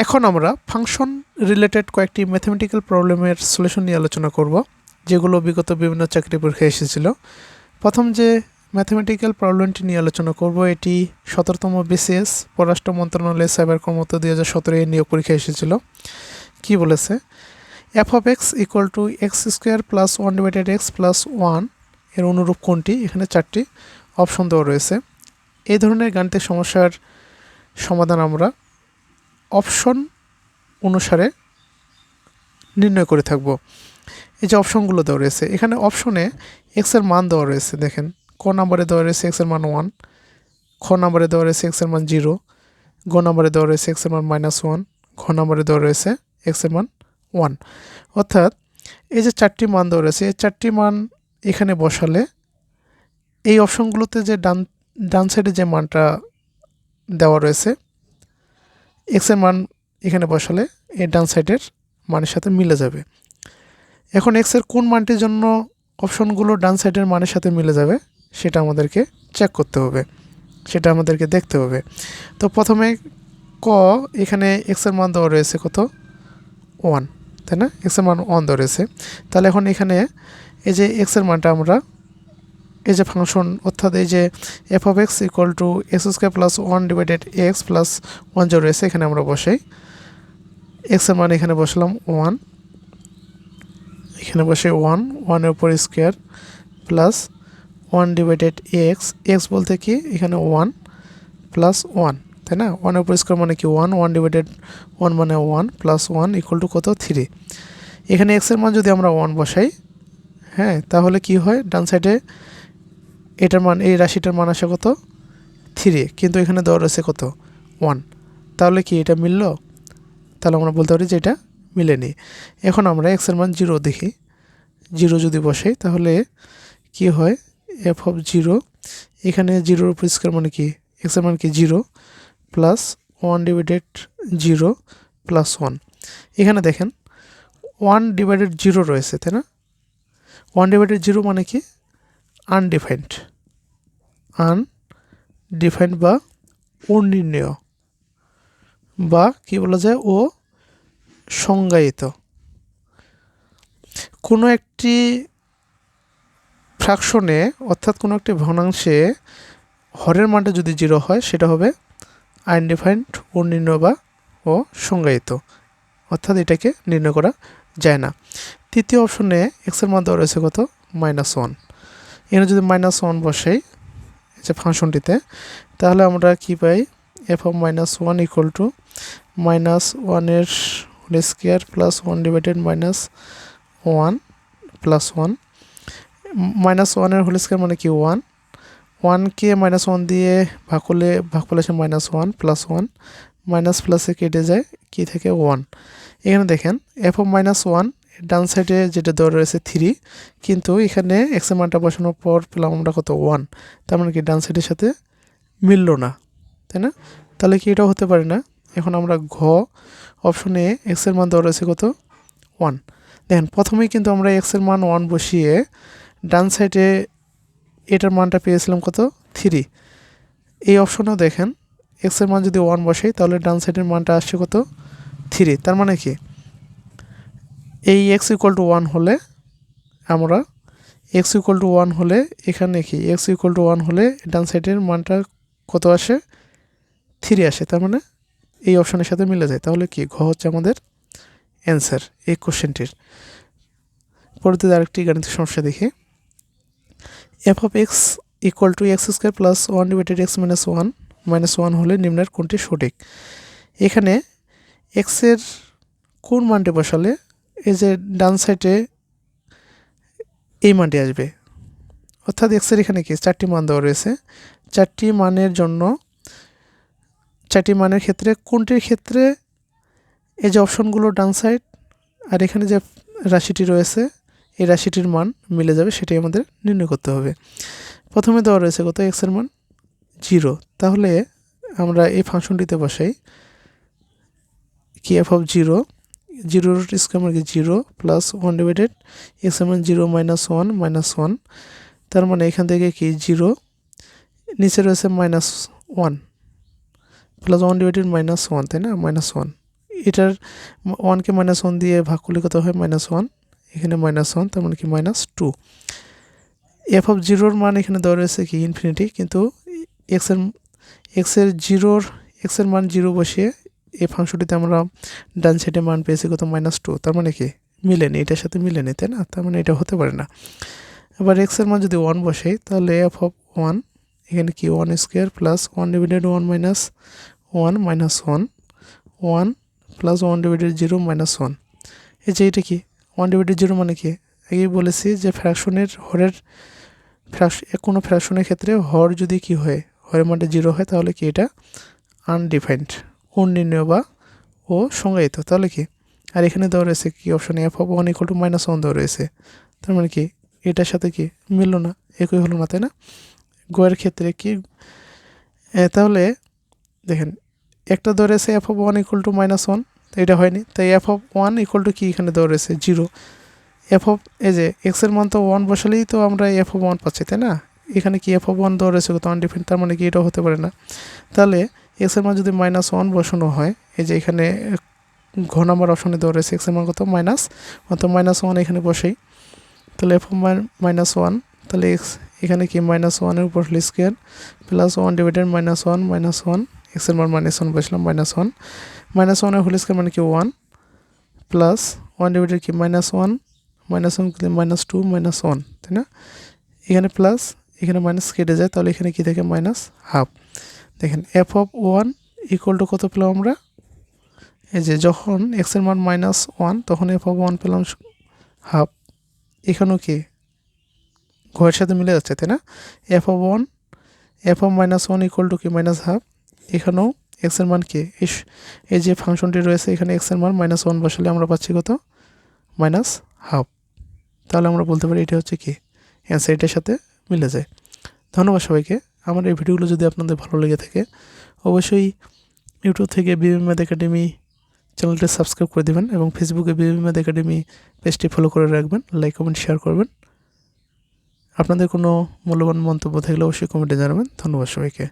এখন আমরা function related কয়েকটি ম্যাথমেটিক্যাল প্রবলেমের সলিউশন নিয়ে আলোচনা করব, যেগুলো বিগত বিভিন্ন চাকরি পরীক্ষায় এসেছিল। প্রথম যে ম্যাথমেটিক্যাল প্রবলেমটি নিয়ে আলোচনা করব, এটি 17তম বিসিএস পররাষ্ট্র মন্ত্রণালয়ের সাইবার কর্মরত 2017 নিয়োগ পরীক্ষায় এসেছিল। কি বলেছে? F of x equal to x square plus 1/x+1 এর অনুরূপ কোনটি? এখানে 4টি অপশন দেওয়া রয়েছে। এই ধরনের গাণিতিক সমস্যার সমাধান আমরা অপশন অনুসারে নির্ণয় করে থাকব। এই যে অপশনগুলো দেওয়া রয়েছে, এখানে অপশনে এক্সের মান দেওয়া রয়েছে। দেখেন, ক নাম্বারে দেওয়া রয়েছে এক্সের মান 1, খ নাম্বারে দেওয়া রয়েছে এক্সের মান 0, গ নাম্বারে দেওয়া রয়েছে এক্সের মান -1, ঘ নাম্বারে দেওয়া রয়েছে এক্সের মান 1। অর্থাৎ এই যে 4টি মান দেওয়া রয়েছে, এই 4টি মান এখানে বসালে এই অপশনগুলোতে যে ডান সাইডে যে মানটা দেওয়া রয়েছে এক্সের মান এখানে বসালে এর ডান সাইডের মানের সাথে মিলে যাবে। এখন এক্সের কোন মানটির জন্য অপশনগুলো ডান সাইডের মানের সাথে মিলে যাবে সেটা আমাদেরকে চেক করতে হবে, সেটা আমাদেরকে দেখতে হবে। তো প্রথমে ক, এখানে এক্সের মান দেওয়া রয়েছে কত? 1, তাই না? এক্সের মান 1 দেওয়া রয়েছে। তাহলে এখন এখানে এই যে এক্সের মানটা আমরা এই যে ফাংশন, অর্থাৎ এই যে F of x equal to x² plus 1/x plus 1 যে রয়েছে, এখানে আমরা বসাই এক্সের মান, এখানে বসালাম 1, এখানে বসে 1 এর উপর স্কোয়ার প্লাস 1/x, এক্স বলতে কি এখানে 1 প্লাস 1, তাই না? 1 এর উপর স্কোয়ার মানে কি 1, 1/1 মানে 1 প্লাস 1 ইকুয়াল টু কত? 3। এখানে এক্সের মান যদি আমরা 1 বসাই, হ্যাঁ, তাহলে কি হয়? ডান সাইডে এটার মান, এই রাশিটার মান আসে কত? 3, কিন্তু এখানে দেওয়া রয়েছে কত? 1। তাহলে কি এটা মিলল? তাহলে আমরা বলতে পারি যে এটা মিলেনি। এখন আমরা এক্সের মান 0 দেখি, 0 যদি বসাই তাহলে কি হয়? এফ অফ 0, এখানে 0 উপর স্কোয়ার মানে কি এক্সের মান কি 0 প্লাস 1/0 প্লাস 1। এখানে দেখেন 1/0 রয়েছে, তাই না? 1/0 মানে কি? আনডিফাইন্ড বা অনির্ণেয়, বা কি বলা যায়, ও সংজ্ঞায়িত। কোনো একটি ফ্র্যাকশনে, অর্থাৎ কোনো একটি ভগ্নাংশে হরের মানটা যদি 0 হয় সেটা হবে আনডিফাইন্ড, অনির্ণেয় বা ও সংজ্ঞায়িত, অর্থাৎ এটাকে নির্ণয় করা যায় না। তৃতীয় অপশনে এক্সের মান দেওয়া রয়েছে কত? -1। এখানে যদি -1 বসাই যে ফাংশনটিতে, তাহলে আমরা কি পাই? এফ অফ -1 ইকুয়াল টু -1 এর হোল স্কোয়ার প্লাস 1/-1 প্লাস 1, -1 এর হোল স্কোয়ার মানে কি 1, 1কে -1 দিয়ে ভাগ করলে আসে -1 প্লাস 1, মাইনাস প্লাসে কেটে যায় কি থেকে 1। এখানে দেখেন এফ অফ -1 ডান সাইডে যেটা দেওয়া রয়েছে 3, কিন্তু এখানে এক্সের মানটা বসানোর পর পেলাম আমরা কত? 1। তার মানে কি ডান সাইডের সাথে মিলল না, তাই না? তাহলে কি এটাও হতে পারে না। এখন আমরা ঘ অপশনে এক্সের মান দেওয়া রয়েছে কত? 1। দেখেন, প্রথমেই কিন্তু আমরা এক্সের মান 1 বসিয়ে ডান সাইডে এটার মানটা পেয়েছিলাম কত? 3। এই অপশনেও দেখেন এক্সের মান যদি 1 বসাই তাহলে ডান সাইডের মানটা আসছে কত? 3। তার মানে কি এই x ইকুয়াল টু 1 হলে আমরা x ইকুয়াল টু 1 হলে এখানে কি x ইকুয়াল টু 1 হলে ডান সাইডের মানটা কত আসে? 3 আসে। তার মানে এই অপশনের সাথে মিলে যায়। তাহলে কি ঘ হচ্ছে আমাদের অ্যান্সার এই কোশ্চেনটির। পরবর্তীতে আরেকটি গাণিতিক সমস্যা দেখি। F of x equal to x² plus 1/x - 1 হলে নিম্নের কোনটি সঠিক? এখানে এক্সের কোন মানটি বসালে এই যে ডান সাইডে এই মানটি আসবে, অর্থাৎ এক্সের এখানে কি 4টি মান দেওয়া রয়েছে। 4টি মানের জন্য 4টি মানের ক্ষেত্রে কোনটির ক্ষেত্রে এই যে অপশনগুলো ডান সাইড আর এখানে যে রাশিটি রয়েছে এই রাশিটির মান মিলে যাবে সেটাই আমাদের নির্ণয় করতে হবে। প্রথমে দেওয়া রয়েছে কত? এক্সের মান 0। তাহলে আমরা এই ফাংশনটিতে বসাই কি এফ অফ 0 রুট স্কোয়ার মানে কি 0 প্লাস 1/x এর মান 0 - 1 তার মানে এখান থেকে কি 0, নিচে রয়েছে -1 প্লাস 1/-1, তাই না? -1 এটার 1কে -1 দিয়ে ভাগ করলে কত হয় -1, এখানে -1 তার মানে কি -2। f(0)র মান এখানে দেওয়া রয়েছে কি ইনফিনিটি, কিন্তু x এর মান 0 বসিয়ে এই ফাংশনটিতে আমরা ডান সাইডে মান পেয়েছি কত -2, তার মানে কি মিলেনি, এটার সাথে মিলেনি, তাই না? তার মানে এটা হতে পারে না। এবার x এর মান যদি 1 বসাই তাহলে f(1) এখানে কি 1² plus 1 divided 1 minus 1 minus 1 1 plus 1 divided 0 minus 1। এই যে এটা কি 1 ডিভাইডেড 0 মানে কি? আগেই বলেছি যে হরের কোনো ফ্র্যাকশনের ক্ষেত্রে হর যদি কি হয়, হরের মানটা 0 হয় তাহলে কি এটা আনডিফাইন্ড, অনির্ণেয় বা সংজ্ঞায়িত। তাহলে কি আর এখানে দেওয়া রয়েছে কি অপশনে f(1) = -1 দেওয়া রয়েছে, তার মানে কি এটার সাথে কি মিললো না, একই হলো না, তাই না? গয়ের ক্ষেত্রে কি তাহলে দেখেন একটা দেওয়া রয়েছে f(1) = -1, এটা হয়নি, তাই f(1) = কি এখানে দেওয়া রয়েছে 0। এই যে x এর মান তো 1 বসালেই তো আমরা f(1) পাচ্ছি, তাই না? এখানে কি f(1) দেওয়া রয়েছে কত আনডিফাইন্ড, তার মানে কি এটা হতে পারে না। তাহলে x এর মান যদি -1 বসানো হয়, এই যে এখানে ঘ নাম্বার অপশনে দেওয়া রয়েছে x এর মান কত -1 এখানে বসাই, তাহলে f(-1) তাহলে x এখানে কি -1 এর উপর whole square plus 1 divided -1 minus 1, x এর মান -1 বসলাম -1 -1 এর হোল স্কয়ার মানে কি 1 প্লাস 1 ডিভাইডেড কি -1 -1 -2 -1, তাই না? এখানে প্লাস এখানে মাইনাস কেটে যায়, তাহলে এখানে কি থাকে -1/2। দেখেন f(1) = কত পেলাম আমরা? এই যে যখন x এর মান -1 তখন f(1) পেলাম 1/2। এখানেও কি ঘরের সাথে মিলে যাচ্ছে, তাই না? f(1) f(-1) = কি -1/2। এখানেও x এর মান কি এই যে ফাংশনটি রয়েছে এখানে x এর মান -1 বসালে আমরা পাচ্ছি কত -1/2। তাহলে আমরা বলতে পারি এটা হচ্ছে কি অ্যান্সার, এটার সাথে মিলে যায়। ধন্যবাদ সবাইকে। আমার এই ভিডিওগুলো যদি আপনাদের ভালো লেগে থাকে অবশ্যই ইউটিউব থেকে বিবি ম্যাথ একাডেমি চ্যানেলটি সাবস্ক্রাইব করে দেবেন এবং ফেসবুকে বিবি ম্যাথ একাডেমি পেজটি ফলো করে রাখবেন, লাইক কমেন্ট শেয়ার করবেন। আপনাদের কোনো মূল্যবান মন্তব্য থাকলে অবশ্যই কমেন্টে জানাবেন। ধন্যবাদ সবাইকে।